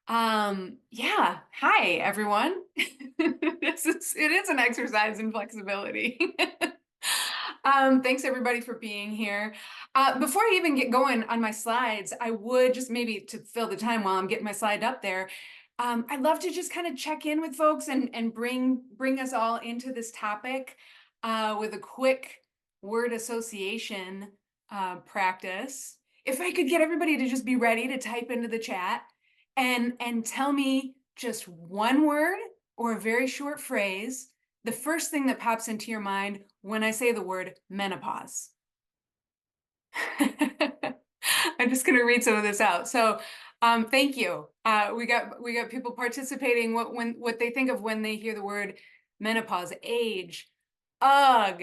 Yeah. Hi, everyone. It is an exercise in flexibility. Thanks everybody for being here. Before I even get going on my slides, I would just maybe to fill the time while I'm getting my slide up there. I'd love to just kind of check in with folks and bring us all into this topic with a quick word association practice. If I could get everybody to just be ready to type into the chat and tell me just one word or a very short phrase, the first thing that pops into your mind when I say the word menopause. I'm just going to read some of this out. So, thank you. We got people participating what they think of when they hear the word menopause: age, ugh,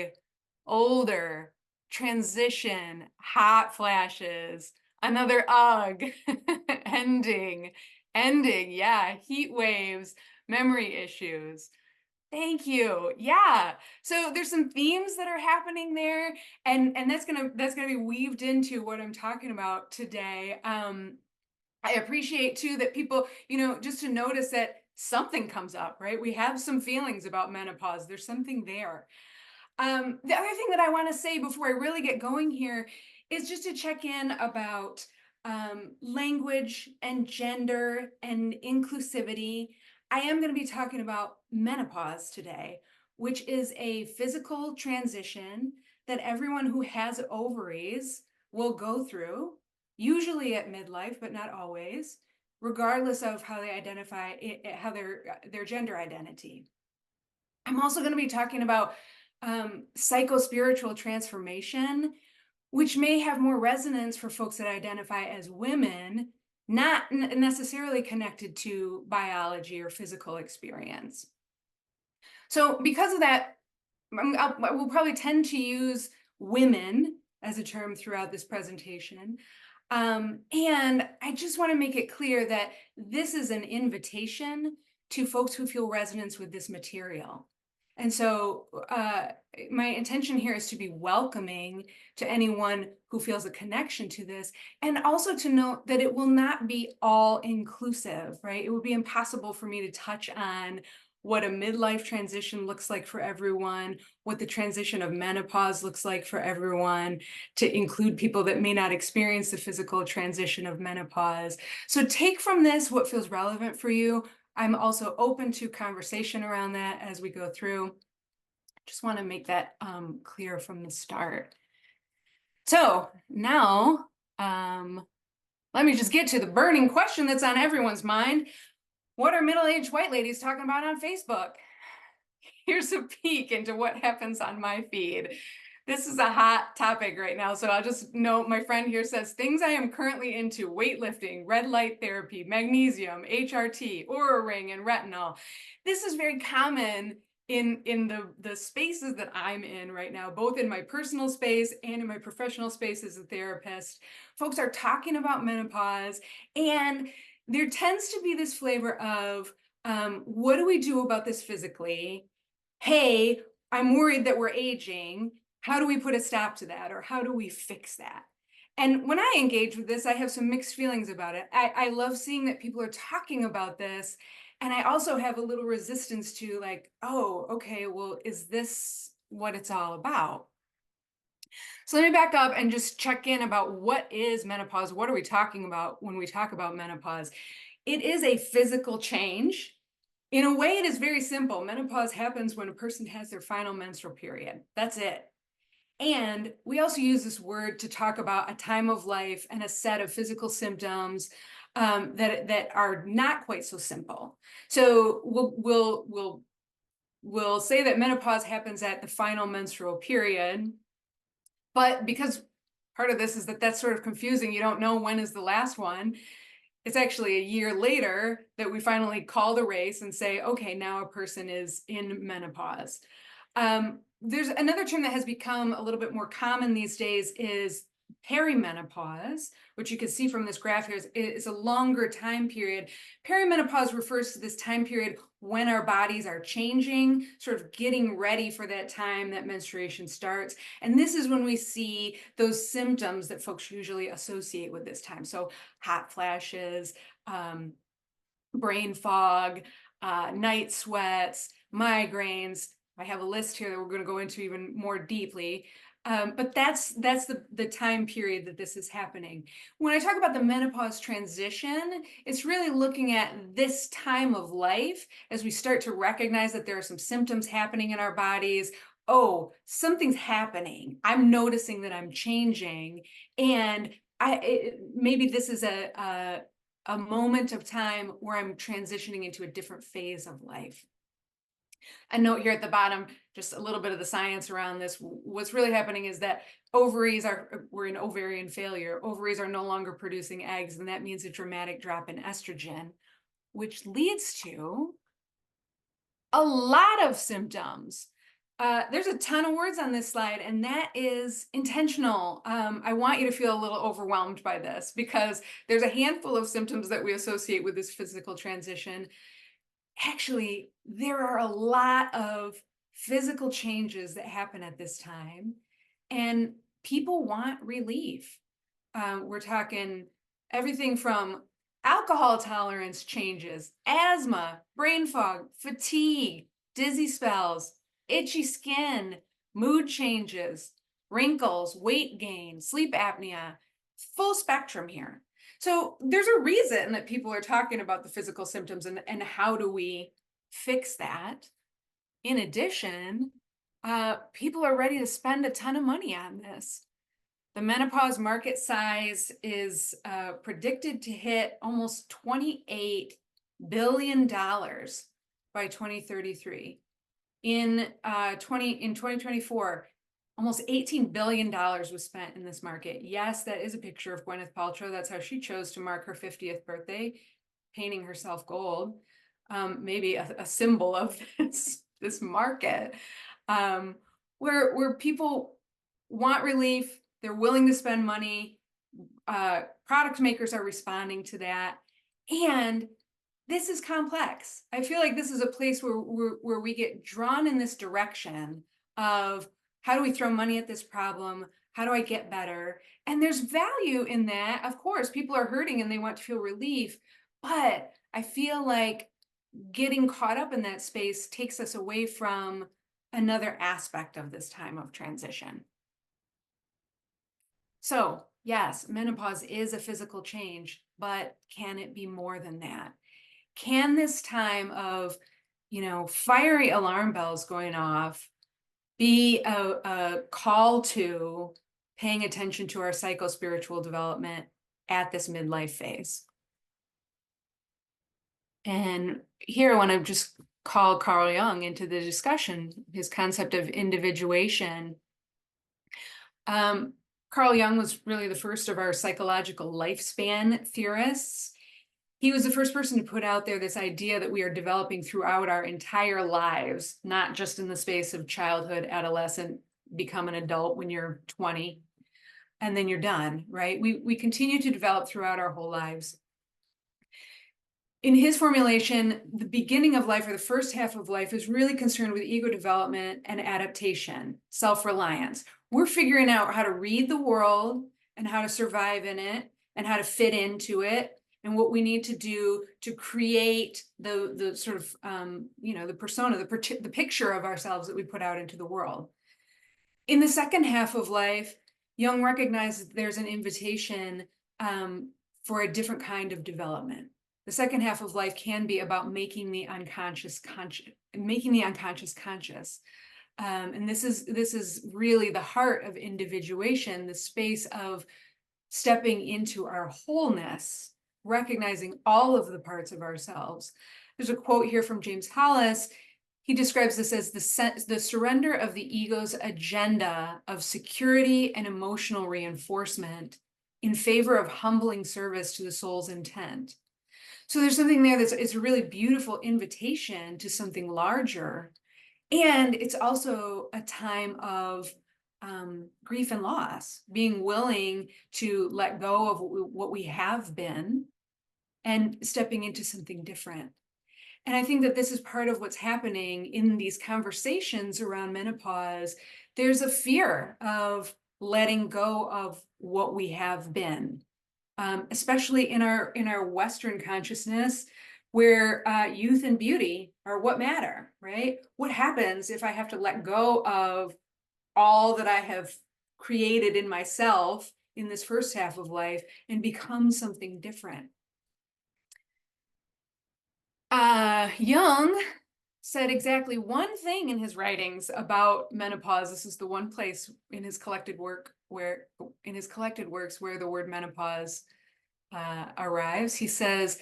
older, transition, hot flashes, another ugh, ending, yeah, heat waves, memory issues. Thank you. Yeah. So there's some themes that are happening there, and that's gonna be weaved into what I'm talking about today. I appreciate too that people, just to notice that something comes up, right? We have some feelings about menopause. There's something there. The other thing that I want to say before I really get going here is just to check in about language and gender and inclusivity. I am going to be talking about menopause today, which is a physical transition that everyone who has ovaries will go through, usually at midlife, but not always, regardless of how they identify, how their gender identity. I'm also going to be talking about psychospiritual transformation, which may have more resonance for folks that identify as women, not necessarily connected to biology or physical experience. So because of that, I will probably tend to use women as a term throughout this presentation. And I just want to make it clear that this is an invitation to folks who feel resonance with this material. And so my intention here is to be welcoming to anyone who feels a connection to this, and also to note that it will not be all inclusive, right? It would be impossible for me to touch on what a midlife transition looks like for everyone, what the transition of menopause looks like for everyone, to include people that may not experience the physical transition of menopause. So take from this what feels relevant for you. I'm also open to conversation around that as we go through. Just want to make that clear from the start. So now, let me just get to the burning question that's on everyone's mind. What are middle-aged white ladies talking about on Facebook? Here's a peek into what happens on my feed. This is a hot topic right now, so I'll just note my friend here says, things I am currently into: weightlifting, red light therapy, magnesium, HRT, Oura Ring, and retinol. This is very common in the spaces that I'm in right now, both in my personal space and in my professional space as a therapist. Folks are talking about menopause, and there tends to be this flavor of, what do we do about this physically? Hey, I'm worried that we're aging. How do we put a stop to that? Or how do we fix that? And when I engage with this, I have some mixed feelings about it. I love seeing that people are talking about this. And I also have a little resistance to, like, oh, okay, well, is this what it's all about? So let me back up and just check in about what is menopause. What are we talking about when we talk about menopause? It is a physical change. In a way, it is very simple. Menopause happens when a person has their final menstrual period. That's it. And we also use this word to talk about a time of life and a set of physical symptoms that are not quite so simple. So we'll say that menopause happens at the final menstrual period, but because part of this is that that's sort of confusing, you don't know when is the last one. It's actually a year later that we finally call the race and say, okay, now a person is in menopause. There's another term that has become a little bit more common these days is perimenopause, which you can see from this graph here is a longer time period. Perimenopause refers to this time period when our bodies are changing, sort of getting ready for that time that menstruation starts. And this is when we see those symptoms that folks usually associate with this time. So hot flashes, brain fog, night sweats, migraines. I have a list here that we're going to go into even more deeply. But that's the time period that this is happening. When I talk about the menopause transition, it's really looking at this time of life as we start to recognize that there are some symptoms happening in our bodies. Oh, something's happening. I'm noticing that I'm changing, and maybe this is a moment of time where I'm transitioning into a different phase of life. A note here at the bottom, just a little bit of the science around this. What's really happening is that we're in ovarian failure. Ovaries are no longer producing eggs, and that means a dramatic drop in estrogen, which leads to a lot of symptoms. There's a ton of words on this slide, and that is intentional. I want you to feel a little overwhelmed by this because there's a handful of symptoms that we associate with this physical transition. Actually, there are a lot of physical changes that happen at this time, and people want relief. We're talking everything from alcohol tolerance changes, asthma, brain fog, fatigue, dizzy spells, itchy skin, mood changes, wrinkles, weight gain, sleep apnea, full spectrum here. So there's a reason that people are talking about the physical symptoms and how do we fix that. In addition, people are ready to spend a ton of money on this. The menopause market size is predicted to hit almost $28 billion by 2033. In 2024, almost $18 billion was spent in this market. Yes, that is a picture of Gwyneth Paltrow. That's how she chose to mark her 50th birthday, painting herself gold. Maybe a symbol of this market, where people want relief. They're willing to spend money. Product makers are responding to that. And this is complex. I feel like this is a place where we get drawn in this direction of how do we throw money at this problem? How do I get better? And there's value in that. Of course, people are hurting and they want to feel relief. But I feel like getting caught up in that space takes us away from another aspect of this time of transition. So yes, menopause is a physical change, but can it be more than that? Can this time of, fiery alarm bells going off be a call to paying attention to our psychospiritual development at this midlife phase? And here I want to just call Carl Jung into the discussion, his concept of individuation. Carl Jung was really the first of our psychological lifespan theorists. He was the first person to put out there this idea that we are developing throughout our entire lives, not just in the space of childhood, adolescent, become an adult when you're 20, and then you're done, right? We continue to develop throughout our whole lives. In his formulation, the beginning of life or the first half of life is really concerned with ego development and adaptation, self-reliance. We're figuring out how to read the world and how to survive in it and how to fit into it and what we need to do to create the sort of, the persona, the picture of ourselves that we put out into the world. In the second half of life, Jung recognized that there's an invitation for a different kind of development. The second half of life can be about making the unconscious conscious. And this is really the heart of individuation, the space of stepping into our wholeness, recognizing all of the parts of ourselves. There's a quote here from James Hollis. He describes this as the surrender of the ego's agenda of security and emotional reinforcement in favor of humbling service to the soul's intent. So there's something there it's a really beautiful invitation to something larger. And it's also a time of grief and loss, being willing to let go of what we have been and stepping into something different. And I think that this is part of what's happening in these conversations around menopause. There's a fear of letting go of what we have been. Especially in our Western consciousness, where youth and beauty are what matter, right? What happens if I have to let go of all that I have created in myself in this first half of life and become something different? Jung said exactly one thing in his writings about menopause. This is the one place in his collected works where the word menopause arrives. He says,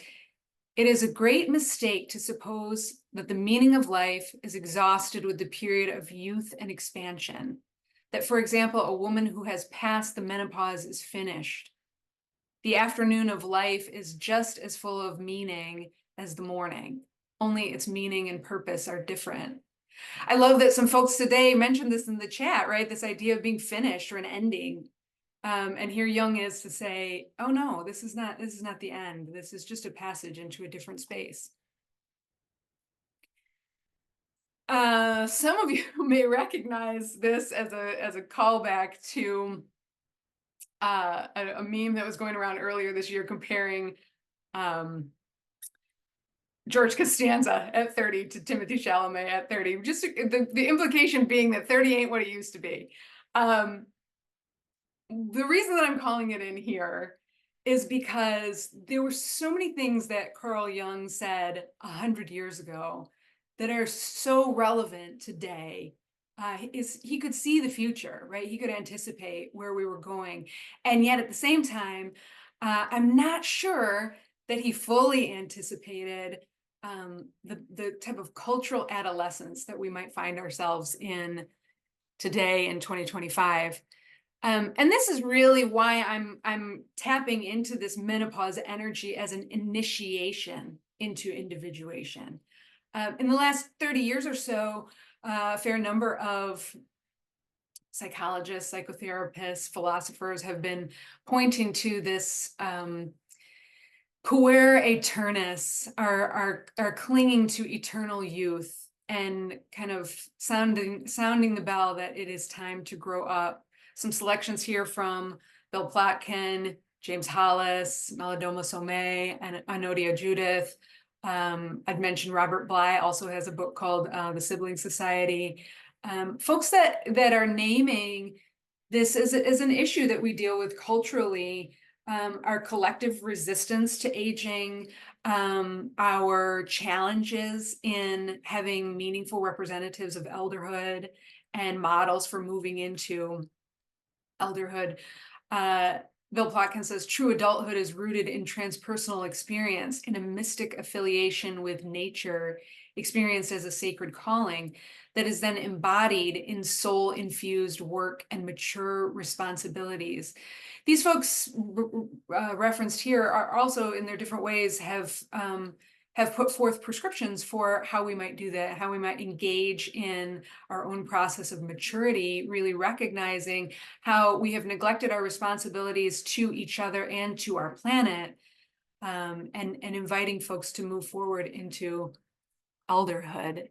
"It is a great mistake to suppose that the meaning of life is exhausted with the period of youth and expansion. That, for example, a woman who has passed the menopause is finished. The afternoon of life is just as full of meaning as the morning, only its meaning and purpose are different." I love that some folks today mentioned this in the chat, right? This idea of being finished or an ending. And here Jung is to say, oh no, this is not the end. This is just a passage into a different space. Some of you may recognize this as a callback to a meme that was going around earlier this year comparing George Costanza at 30 to Timothy Chalamet at 30. Just the implication being that 30 ain't what it used to be. The reason that I'm calling it in here is because there were so many things that Carl Jung said 100 years ago that are so relevant today. He could see the future, right? He could anticipate where we were going. And yet at the same time, I'm not sure that he fully anticipated the type of cultural adolescence that we might find ourselves in today in 2025. And this is really why I'm tapping into this menopause energy as an initiation into individuation. In the last 30 years or so, a fair number of psychologists, psychotherapists, philosophers have been pointing to this puer aeternus, are clinging to eternal youth and kind of sounding the bell that it is time to grow up. Some selections here from Bill Plotkin, James Hollis, Malidoma Somé, and Anodea Judith. I'd mentioned Robert Bly also has a book called The Sibling Society. Folks that are naming this as an issue that we deal with culturally, our collective resistance to aging, our challenges in having meaningful representatives of elderhood and models for moving into elderhood. Bill Plotkin says, true adulthood is rooted in transpersonal experience, in a mystic affiliation with nature, experienced as a sacred calling that is then embodied in soul-infused work and mature responsibilities. These folks referenced here are also, in their different ways, have put forth prescriptions for how we might do that, how we might engage in our own process of maturity, really recognizing how we have neglected our responsibilities to each other and to our planet, and inviting folks to move forward into elderhood.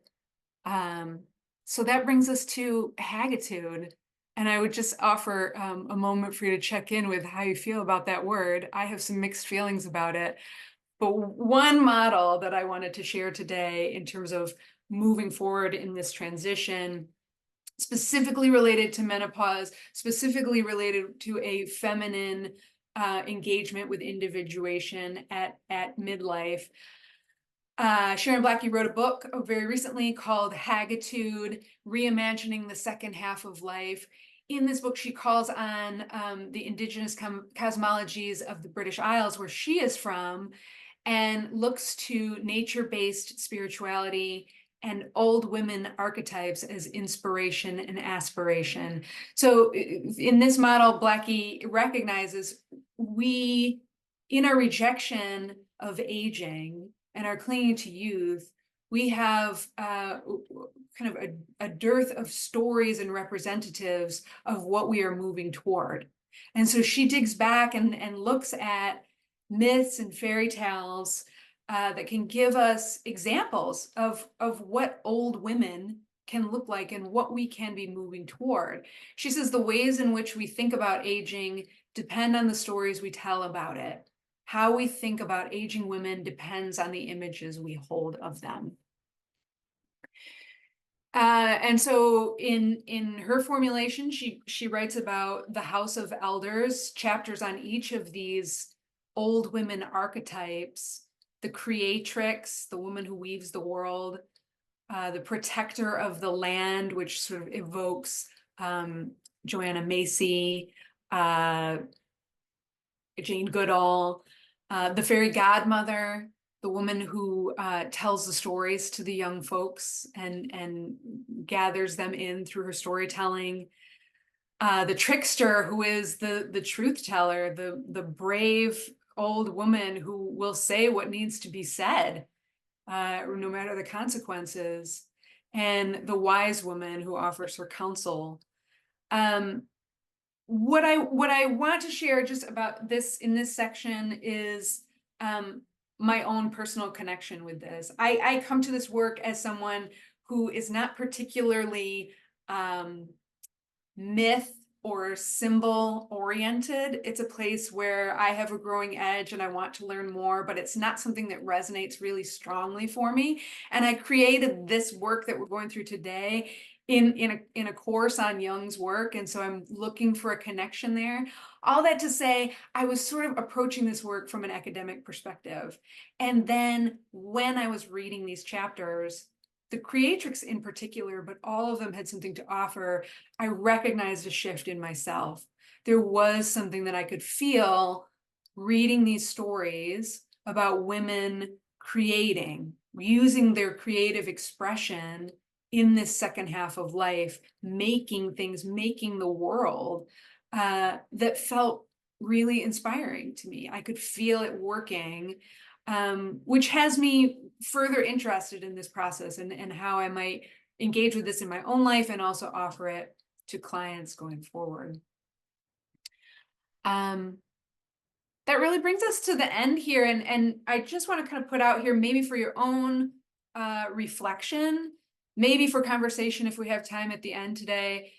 So that brings us to Haggitude. And I would just offer a moment for you to check in with how you feel about that word. I have some mixed feelings about it. But one model that I wanted to share today in terms of moving forward in this transition, specifically related to menopause, specifically related to a feminine engagement with individuation at midlife. Sharon Blackie wrote a book very recently called Haggitude, Reimagining the Second Half of Life. In this book, she calls on the indigenous cosmologies of the British Isles, where she is from, and looks to nature-based spirituality and old women archetypes as inspiration and aspiration. So in this model, Blackie recognizes we, in our rejection of aging and our clinging to youth, we have kind of a dearth of stories and representatives of what we are moving toward. And so she digs back and looks at myths and fairy tales that can give us examples of what old women can look like and what we can be moving toward. She says the ways in which we think about aging depend on the stories we tell about it, how we think about aging women depends on the images we hold of them. And so in her formulation, she writes about the House of Elders, chapters on each of these old women archetypes: the creatrix, the woman who weaves the world, the protector of the land, which sort of evokes Joanna Macy, Jane Goodall, the fairy godmother, the woman who tells the stories to the young folks and gathers them in through her storytelling. The trickster, who is the truth teller, the brave old woman who will say what needs to be said, no matter the consequences, and the wise woman who offers her counsel. What I want to share just about this in this section is my own personal connection with this. I come to this work as someone who is not particularly myth or symbol oriented. It's a place where I have a growing edge and I want to learn more, but it's not something that resonates really strongly for me. And I created this work that we're going through today in a course on Jung's work. And so I'm looking for a connection there. All that to say, I was sort of approaching this work from an academic perspective. And then when I was reading these chapters, the creatrix in particular, but all of them had something to offer, I recognized a shift in myself. There was something that I could feel reading these stories about women creating, using their creative expression in this second half of life, making things, making the world, that felt really inspiring to me. I could feel it working, which has me further interested in this process and how I might engage with this in my own life and also offer it to clients going forward. That really brings us to the end here. And I just want to kind of put out here, maybe for your own reflection, maybe for conversation if we have time at the end today,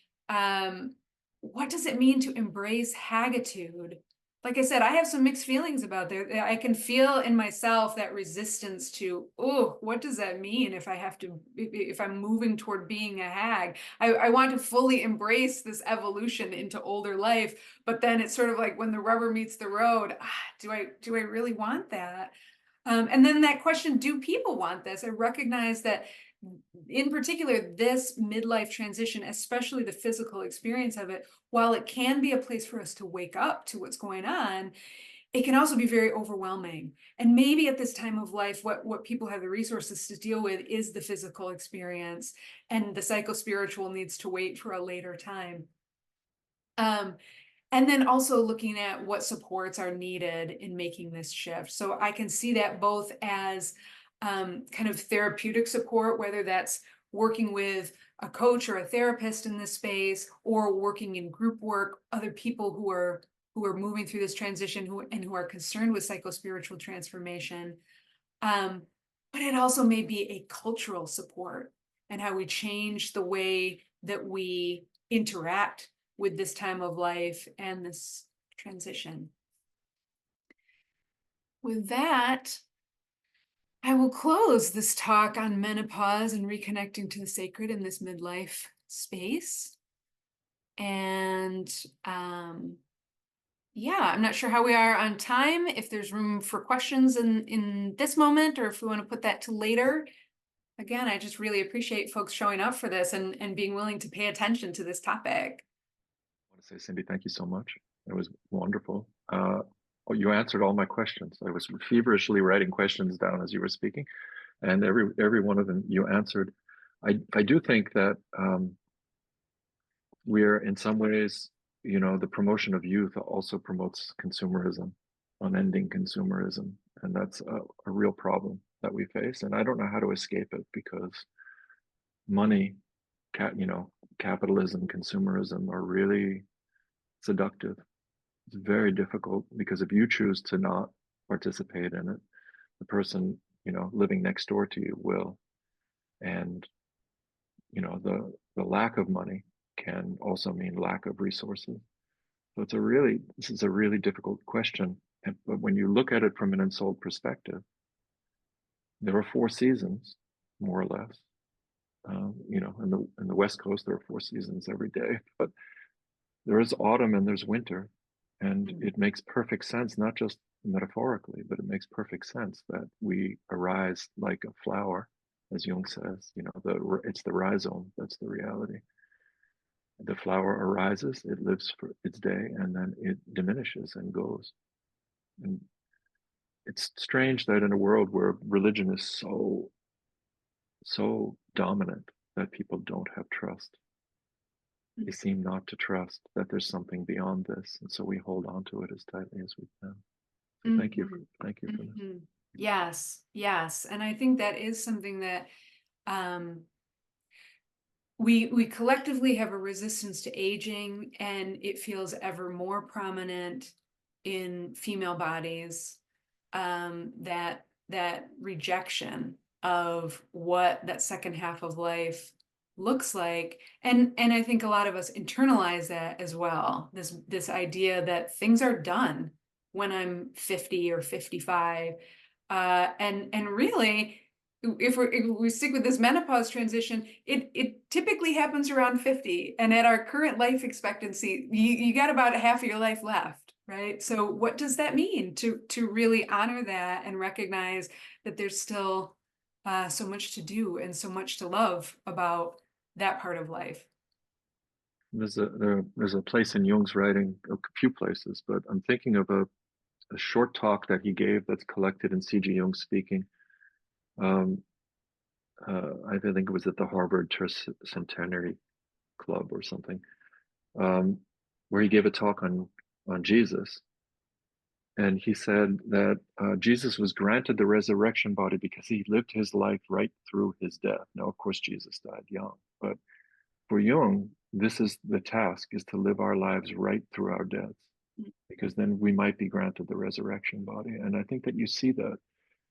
what does it mean to embrace haggitude? Like I said, I have some mixed feelings about that. I can feel in myself that resistance to, oh, what does that mean if I have to, if I'm moving toward being a hag? I want to fully embrace this evolution into older life, but then it's sort of like when the rubber meets the road, do I really want that? And then that question, do people want this? I recognize that in particular, this midlife transition, especially the physical experience of it, while it can be a place for us to wake up to what's going on, it can also be very overwhelming. And maybe at this time of life, what people have the resources to deal with is the physical experience, and the psychospiritual needs to wait for a later time. And then also looking at what supports are needed in making this shift. So I can see that both as kind of therapeutic support, whether that's working with a coach or a therapist in this space, or working in group work, other people who are moving through this transition who are concerned with psychospiritual transformation. But it also may be a cultural support and how we change the way that we interact with this time of life and this transition. With that, I will close this talk on menopause and reconnecting to the sacred in this midlife space. And yeah, I'm not sure how we are on time, if there's room for questions in this moment, or if we want to put that to later. Again, I just really appreciate folks showing up for this and being willing to pay attention to this topic. I want to say, Cindy, thank you so much. It was wonderful. You answered all my questions. I was feverishly writing questions down as you were speaking, and every one of them you answered. I do think that we're in some ways, the promotion of youth also promotes consumerism, unending consumerism, and that's a real problem that we face. And I don't know how to escape it, because money, capitalism, consumerism are really seductive. It's very difficult, because if you choose to not participate in it, the person, living next door to you will. And, the lack of money can also mean lack of resources. So this is a really difficult question. But when you look at it from an unsouled perspective, there are 4 seasons, more or less. In the West Coast, there are 4 seasons every day, but there is autumn and there's winter, and it makes perfect sense, not just metaphorically, but it makes perfect sense that we arise like a flower, as Jung says. It's the rhizome that's the reality. The flower arises, it lives for its day, and then it diminishes and goes. And it's strange that in a world where religion is so dominant that people don't have trust. They seem not to trust that there's something beyond this, and so we hold on to it as tightly as we can. So thank you for this. Yes, yes, and I think that is something that we collectively have a resistance to aging, and it feels ever more prominent in female bodies. That rejection of what that second half of life looks like, and I think a lot of us internalize that as well. This idea that things are done when I'm 50 or 55, and really, if we stick with this menopause transition, it typically happens around 50, and at our current life expectancy, you got about half of your life left, right? So what does that mean to really honor that and recognize that there's still so much to do and so much to love about that part of life? There's a place in Jung's writing, a few places, but I'm thinking of a short talk that he gave that's collected in C.G. Jung Speaking. I think it was at the Harvard Tercentenary Club or something, where he gave a talk on Jesus. And he said that Jesus was granted the resurrection body because he lived his life right through his death. Now, of course, Jesus died young, but for Jung, this is the task, is to live our lives right through our deaths, because then we might be granted the resurrection body. And I think that you see that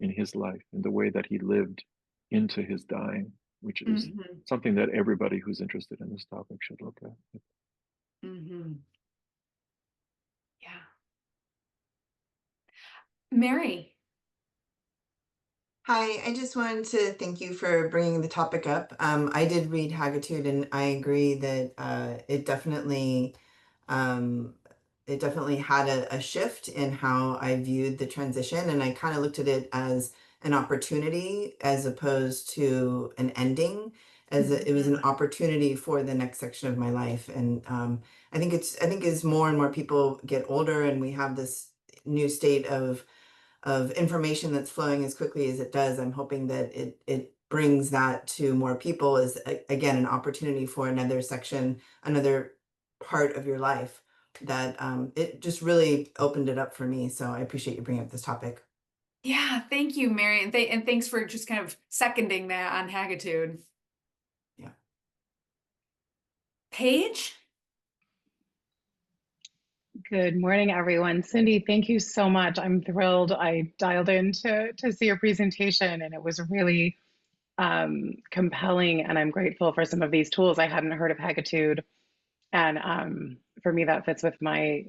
in his life, in the way that he lived into his dying, which is something that everybody who's interested in this topic should look at. Yeah. Mary. Hi, I just wanted to thank you for bringing the topic up. I did read Haggitude, and I agree that um, it definitely had a shift in how I viewed the transition, and I kind of looked at it as an opportunity as opposed to an ending, it was an opportunity for the next section of my life. And I think as more and more people get older, and we have this new state of information that's flowing as quickly as it does, I'm hoping that it brings that to more people as again an opportunity for another section, another part of your life that it just really opened it up for me. So I appreciate you bringing up this topic. Yeah, thank you, Mary, and thanks for just kind of seconding that on Haggitude. Yeah. Paige? Good morning, everyone. Cindy, thank you so much. I'm thrilled. I dialed in to see your presentation, and it was really compelling, and I'm grateful for some of these tools. I hadn't heard of Haggitude, and for me, that fits with my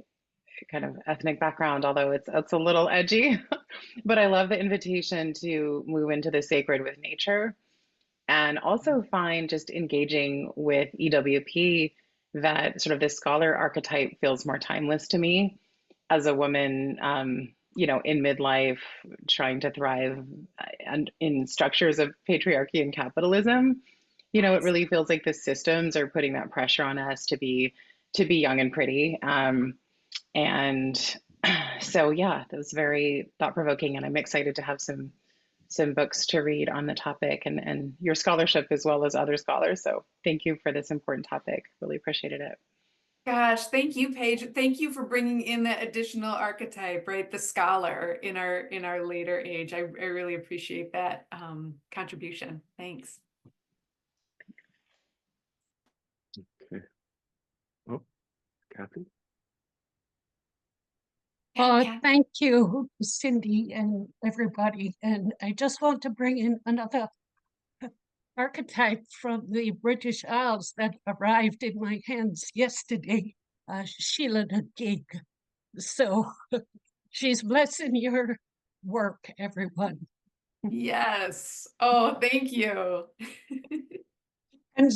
kind of ethnic background, although it's a little edgy. But I love the invitation to move into the sacred with nature, and also find just engaging with EWP that sort of this scholar archetype feels more timeless to me as a woman, in midlife, trying to thrive and in structures of patriarchy and capitalism. It really feels like the systems are putting that pressure on us to be young and pretty. And so, yeah, that was very thought provoking, and I'm excited to have some books to read on the topic and your scholarship as well as other scholars. So thank you for this important topic. Really appreciated it. Gosh, thank you, Paige. Thank you for bringing in that additional archetype, right? The scholar in our later age. I really appreciate that contribution. Thanks. Okay. Oh, Kathy? Thank you, Cindy and everybody. And I just want to bring in another archetype from the British Isles that arrived in my hands yesterday, Sheila the Gig. So She's blessing your work, everyone. Yes. Oh, thank you. And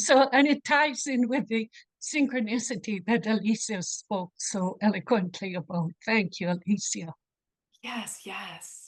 it ties in with the synchronicity that Alicia spoke so eloquently about. Thank you, Alicia. Yes, yes.